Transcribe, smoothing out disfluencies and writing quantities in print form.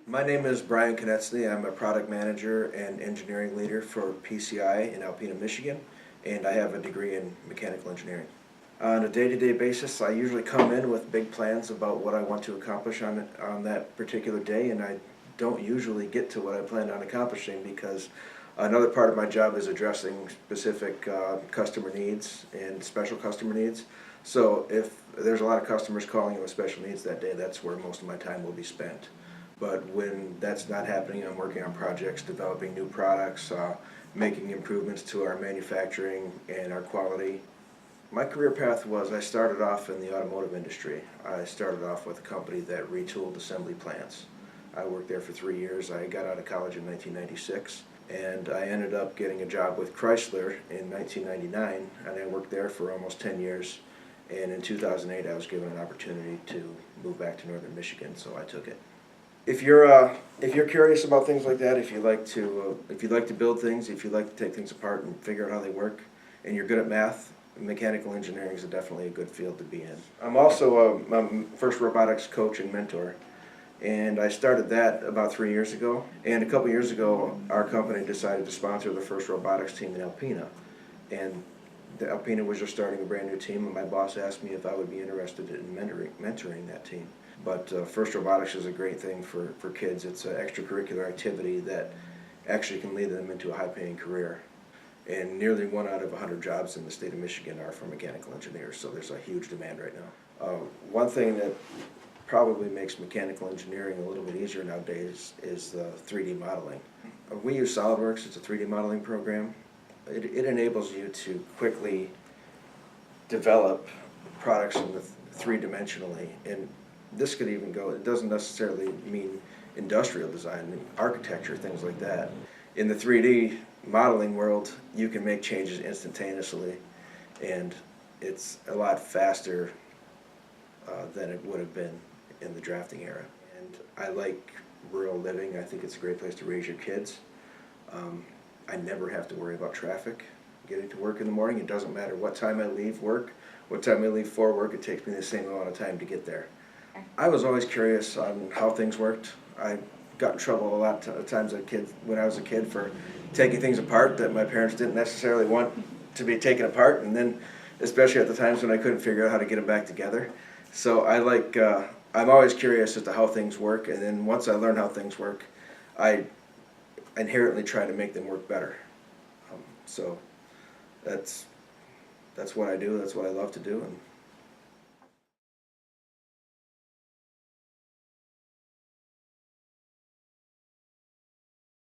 My name is Brian Konieczny. I'm a product manager and engineering leader for PCI in Alpena, Michigan, and I have a degree in mechanical engineering. On a day-to-day basis, I usually come in with big plans about what I want to accomplish on that particular day, and I don't usually get to what I planned on accomplishing because another part of my job is addressing specific customer needs and special customer needs. So if there's a lot of customers calling in with special needs that day, that's where most of my time will be spent. But when that's not happening, I'm working on projects, developing new products, making improvements to our manufacturing and our quality. My career path was I started off in the automotive industry. I started off with a company that retooled assembly plants. I worked there for 3 years. I got out of college in 1996, and I ended up getting a job with Chrysler in 1999, and I worked there for almost 10 years. And in 2008, I was given an opportunity to move back to northern Michigan, so I took it. If you're curious about things like that, if you like to build things, if you like to take things apart and figure out how they work, and you're good at math, mechanical engineering is definitely a good field to be in. I'm also a first robotics coach and mentor, and I started that about 3 years ago. And a couple years ago, our company decided to sponsor the first robotics team in Alpena, and the Alpena was just starting a brand new team, and my boss asked me if I would be interested in mentoring that team. But First Robotics is a great thing for kids. It's an extracurricular activity that actually can lead them into a high-paying career. And nearly 1 out of 100 jobs in the state of Michigan are for mechanical engineers, so there's a huge demand right now. One thing that probably makes mechanical engineering a little bit easier nowadays is 3D modeling. We use SolidWorks. It's a 3D modeling program. It enables you to quickly develop products in the three-dimensionally, and this could even go, it doesn't necessarily mean industrial design, architecture, things like that. In the 3D modeling world, you can make changes instantaneously, and it's a lot faster than it would have been in the drafting era. And I like rural living. I think it's a great place to raise your kids. I never have to worry about traffic getting to work in the morning. It doesn't matter what time I leave work, what time I leave for work, it takes me the same amount of time to get there. I was always curious on how things worked. I got in trouble a lot of times when I was a kid for taking things apart that my parents didn't necessarily want to be taken apart, and then especially at the times when I couldn't figure out how to get them back together. So I'm always curious as to how things work, and then once I learn how things work, I inherently try to make them work better. So that's what I do, that's what I love to do. And